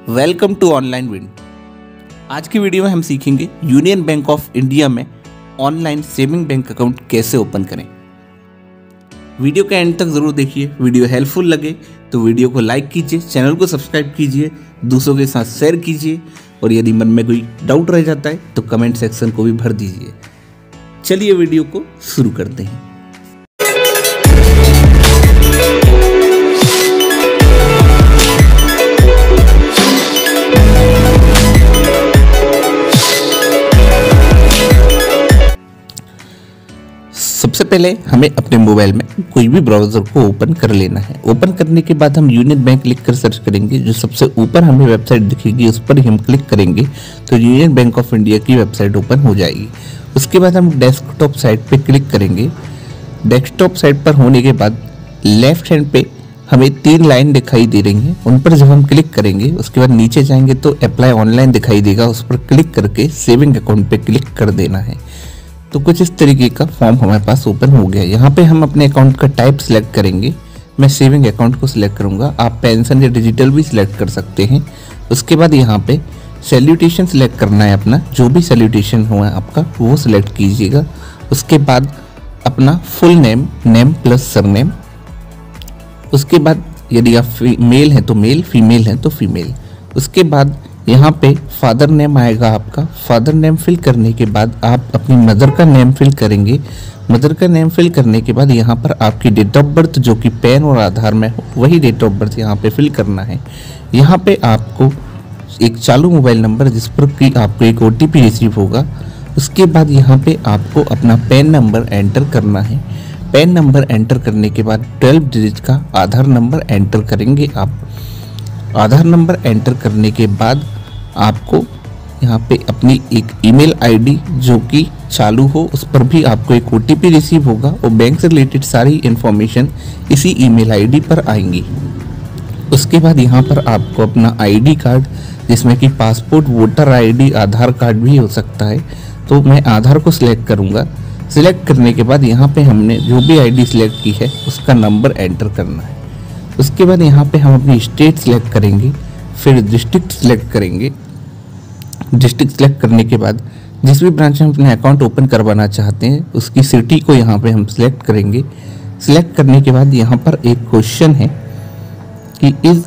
Welcome to online win. आज की video में हम सीखेंगे यूनियन बैंक ऑफ इंडिया में ऑनलाइन सेविंग बैंक अकाउंट कैसे ओपन करें। वीडियो के एंड तक ज़रूर देखिए। वीडियो हेल्पफुल लगे तो वीडियो को लाइक कीजिए, चैनल को सब्सक्राइब कीजिए, दूसरों के साथ शेयर कीजिए और यदि मन में कोई डाउट रह जाता है तो कमेंट सेक्शन को भी भर दीजिए। चलिए वीडियो को शुरू करते हैं। सबसे पहले हमें अपने मोबाइल में कोई भी ब्राउज़र को ओपन कर लेना है। ओपन करने के बाद हम यूनियन बैंक लिख कर सर्च करेंगे। जो सबसे ऊपर हमें वेबसाइट दिखेगी उस पर ही हम क्लिक करेंगे तो यूनियन बैंक ऑफ इंडिया की वेबसाइट ओपन हो जाएगी। उसके बाद हम डेस्कटॉप साइट पे क्लिक करेंगे। डेस्कटॉप साइट पर होने के बाद लेफ्ट हैंड पे हमें 3 लाइन दिखाई दे रही हैं, उन पर जब हम क्लिक करेंगे उसके बाद नीचे जाएंगे तो अप्लाई ऑनलाइन दिखाई देगा, उस पर क्लिक करके सेविंग अकाउंट पे क्लिक कर देना है। तो कुछ इस तरीके का फॉर्म हमारे पास ओपन हो गया। यहाँ पे हम अपने अकाउंट का टाइप सिलेक्ट करेंगे। मैं सेविंग अकाउंट को सिलेक्ट करूँगा। आप पेंशन या डिजिटल भी सिलेक्ट कर सकते हैं। उसके बाद यहाँ पे सैल्यूटेशन सिलेक्ट करना है अपना, जो भी सैल्यूटेशन हुआ है आपका वो सिलेक्ट कीजिएगा। उसके बाद अपना full name, name plus surname. उसके बाद यदि आप मेल हैं तो मेल, फीमेल हैं तो फीमेल। उसके बाद यहाँ पे फादर नेम आएगा आपका। फादर नेम फिल करने के बाद आप अपनी मदर का नेम फिल करेंगे। मदर का नेम फिल करने के बाद यहाँ पर आपकी डेट ऑफ बर्थ जो कि पैन और आधार में हो वही डेट ऑफ बर्थ यहाँ पे फिल करना है। यहाँ पे आपको एक चालू मोबाइल नंबर जिस पर कि आपको एक OTP रिसीव होगा। उसके बाद यहाँ पे आपको अपना पैन नंबर एंटर करना है। पैन नंबर एंटर करने के बाद 12 डिजिट का आधार नंबर एंटर करेंगे आप। आधार नंबर एंटर करने के बाद आपको यहाँ पे अपनी एक ईमेल आईडी जो कि चालू हो उस पर भी आपको एक OTP रिसीव होगा और बैंक से रिलेटेड सारी इन्फॉर्मेशन इसी ईमेल आईडी पर आएंगी। उसके बाद यहाँ पर आपको अपना ID कार्ड जिसमें कि पासपोर्ट, वोटर ID, आधार कार्ड भी हो सकता है, तो मैं आधार को सिलेक्ट करूँगा। सिलेक्ट करने के बाद यहाँ पे हमने जो भी ID सिलेक्ट की है उसका नंबर एंटर करना है। उसके बाद यहाँ पे हम अपनी स्टेट सिलेक्ट करेंगे, फिर डिस्ट्रिक्ट सिलेक्ट करेंगे। डिस्ट्रिक्ट सिलेक्ट करने के बाद जिस भी ब्रांच में हम अपने अकाउंट ओपन करवाना चाहते हैं उसकी सिटी को यहाँ पे हम सिलेक्ट करेंगे। सिलेक्ट करने के बाद यहाँ पर एक क्वेश्चन है कि इज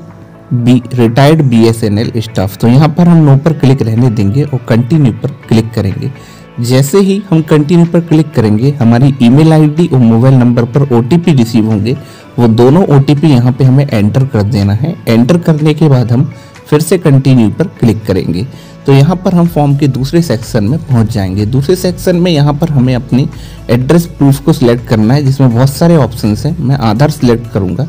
रिटायर्ड BSNL स्टाफ, तो यहाँ पर हम नो पर क्लिक रहने देंगे और कंटिन्यू पर क्लिक करेंगे। जैसे ही हम कंटिन्यू पर क्लिक करेंगे हमारी ईमेल आईडी और मोबाइल नंबर पर OTP रिसीव होंगे। वो दोनों OTP यहाँ पे हमें एंटर कर देना है। एंटर करने के बाद हम फिर से कंटिन्यू पर क्लिक करेंगे तो यहाँ पर हम फॉर्म के दूसरे सेक्शन में पहुँच जाएंगे। दूसरे सेक्शन में यहाँ पर हमें अपनी एड्रेस प्रूफ को सिलेक्ट करना है जिसमें बहुत सारे ऑप्शंस हैं। मैं आधार सिलेक्ट करूँगा।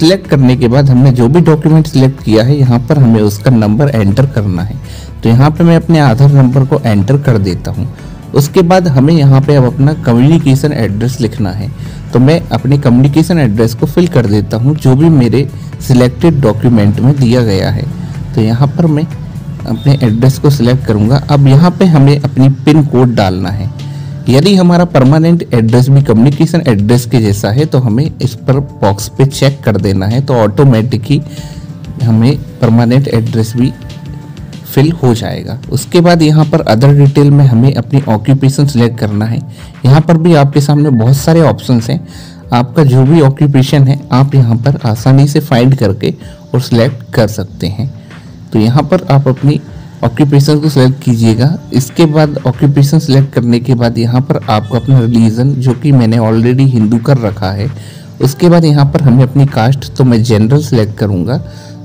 सिलेक्ट करने के बाद हमने जो भी डॉक्यूमेंट सिलेक्ट किया है यहाँ पर हमें उसका नंबर एंटर करना है। तो यहाँ पे मैं अपने आधार नंबर को एंटर कर देता हूँ। उसके बाद हमें यहाँ पे अब अपना कम्युनिकेशन एड्रेस लिखना है, तो मैं अपने कम्युनिकेशन एड्रेस को फिल कर देता हूँ जो भी मेरे सिलेक्टेड डॉक्यूमेंट में दिया गया है। तो यहाँ पर मैं अपने एड्रेस को सिलेक्ट करूँगा। अब यहाँ पे हमें अपनी पिन कोड डालना है। यदि हमारा परमानेंट एड्रेस भी कम्युनिकेशन एड्रेस के जैसा है तो हमें इस पर बॉक्स पे चेक कर देना है, तो ऑटोमेटिक ही हमें परमानेंट एड्रेस भी फिल हो जाएगा। उसके बाद यहाँ पर अदर डिटेल में हमें अपनी ऑक्यूपेशन सिलेक्ट करना है। यहाँ पर भी आपके सामने बहुत सारे ऑप्शंस हैं। आपका जो भी ऑक्यूपेशन है आप यहाँ पर आसानी से फाइंड करके और सिलेक्ट कर सकते हैं। तो यहाँ पर आप अपनी ऑक्यूपेशन को सिलेक्ट कीजिएगा। इसके बाद ऑक्यूपेशन सिलेक्ट करने के बाद यहाँ पर आपको अपना रिलीजन जो कि मैंने ऑलरेडी हिंदू कर रखा है। उसके बाद यहाँ पर हमें अपनी कास्ट, तो मैं जनरल सिलेक्ट करूँगा।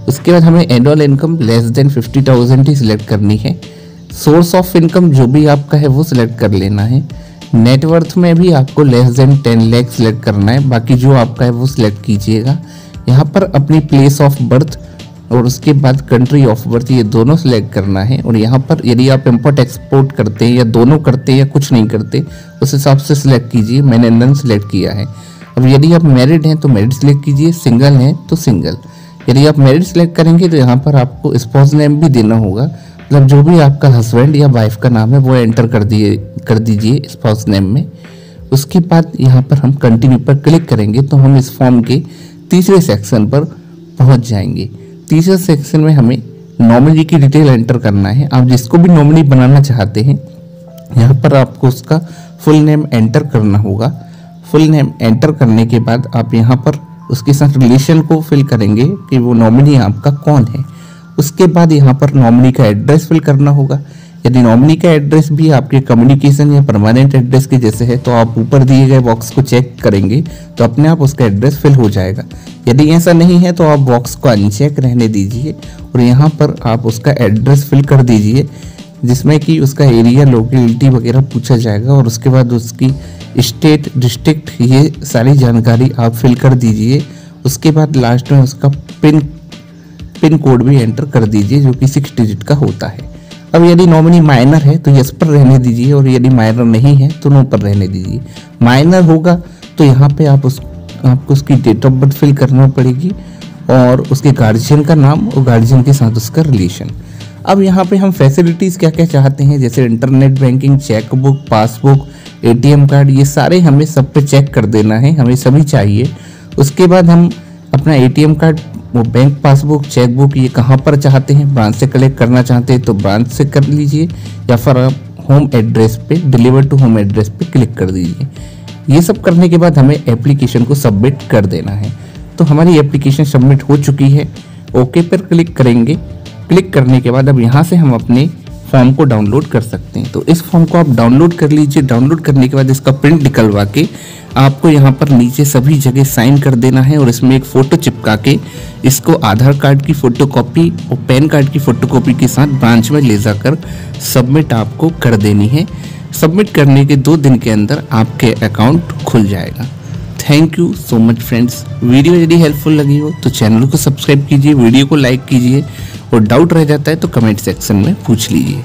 उसके बाद हमें एनुअल इनकम लेस देन 50,000 ही सिलेक्ट करनी है। सोर्स ऑफ इनकम जो भी आपका है वो सिलेक्ट कर लेना है। नेटवर्थ में भी आपको लेस देन 10 लाख सिलेक्ट करना है, बाकी जो आपका है वो सिलेक्ट कीजिएगा। यहाँ पर अपनी प्लेस ऑफ बर्थ और उसके बाद कंट्री ऑफ बर्थ ये दोनों सिलेक्ट करना है। और यहाँ पर यदि आप इंपोर्ट एक्सपोर्ट करते हैं या दोनों करते हैं या कुछ नहीं करते उस हिसाब से सिलेक्ट कीजिए। मैंने नन सिलेक्ट किया है। अब यदि आप मैरिड हैं तो मैरिड सिलेक्ट कीजिए, सिंगल हैं तो सिंगल। यदि आप मैरिड सिलेक्ट करेंगे तो यहाँ पर आपको स्पाउस नेम भी देना होगा, मतलब जो भी आपका हस्बैंड या वाइफ का नाम है वो एंटर कर दीजिए स्पाउस नेम में। उसके बाद यहाँ पर हम कंटिन्यू पर क्लिक करेंगे तो हम इस फॉर्म के तीसरे सेक्शन पर पहुँच जाएंगे। तीसरे सेक्शन में हमें नॉमिनी की डिटेल एंटर करना है। आप जिसको भी नॉमिनी बनाना चाहते हैं यहाँ पर आपको उसका फुल नेम एंटर करना होगा। फुल नेम एंटर करने के बाद आप यहाँ पर उसके साथ रिलेशन को फिल करेंगे कि वो नॉमिनी आपका कौन है। उसके बाद यहाँ पर नॉमिनी का एड्रेस फिल करना होगा। यदि नॉमिनी का एड्रेस भी आपके कम्युनिकेशन या परमानेंट एड्रेस के जैसे है तो आप ऊपर दिए गए बॉक्स को चेक करेंगे तो अपने आप उसका एड्रेस फिल हो जाएगा। यदि ऐसा नहीं है तो आप बॉक्स को अनचेक रहने दीजिए और यहाँ पर आप उसका एड्रेस फिल कर दीजिए, जिसमें कि उसका एरिया, लोकेलिटी वगैरह पूछा जाएगा और उसके बाद उसकी स्टेट, डिस्ट्रिक्ट, ये सारी जानकारी आप फिल कर दीजिए। उसके बाद लास्ट में उसका पिन कोड भी एंटर कर दीजिए जो कि 6 डिजिट का होता है। अब यदि नॉमिनी माइनर है तो यस पर रहने दीजिए और यदि माइनर नहीं है तो नो पर रहने दीजिए। माइनर होगा तो यहाँ पे आपको उसकी डेट ऑफ बर्थ फिल करना पड़ेगी और उसके गार्जियन का नाम और गार्जियन के साथ उसका रिलेशन। अब यहाँ पे हम फैसिलिटीज़ क्या क्या चाहते हैं, जैसे internet banking, chequebook, passbook, ATM card, ये सारे हमें सब पे चेक कर देना है, हमें सभी चाहिए। उसके बाद हम अपना ATM कार्ड, वो बैंक पासबुक, चेकबुक, ये कहाँ पर चाहते हैं, ब्रांच से कलेक्ट करना चाहते हैं तो ब्रांच से कर लीजिए या फिर आप होम एड्रेस पे, डिलीवर टू होम एड्रेस पे क्लिक कर दीजिए। ये सब करने के बाद हमें एप्लीकेशन को सबमिट कर देना है। तो हमारी एप्लीकेशन सबमिट हो चुकी है। ओके पर क्लिक करेंगे। क्लिक करने के बाद अब यहाँ से हम अपने फॉर्म को डाउनलोड कर सकते हैं। तो इस फॉर्म को आप डाउनलोड कर लीजिए। डाउनलोड करने के बाद इसका प्रिंट निकलवा के आपको यहाँ पर नीचे सभी जगह साइन कर देना है और इसमें एक फ़ोटो चिपका के इसको आधार कार्ड की फ़ोटोकॉपी और पैन कार्ड की फ़ोटोकॉपी के साथ ब्रांच में ले जाकर सबमिट आपको कर देनी है। सबमिट करने के 2 दिन के अंदर आपके अकाउंट खुल जाएगा। Thank you so much friends. Video यदि हेल्पफुल लगी हो तो चैनल को सब्सक्राइब कीजिए, वीडियो को लाइक कीजिए और डाउट रह जाता है तो कमेंट सेक्शन में पूछ लीजिए।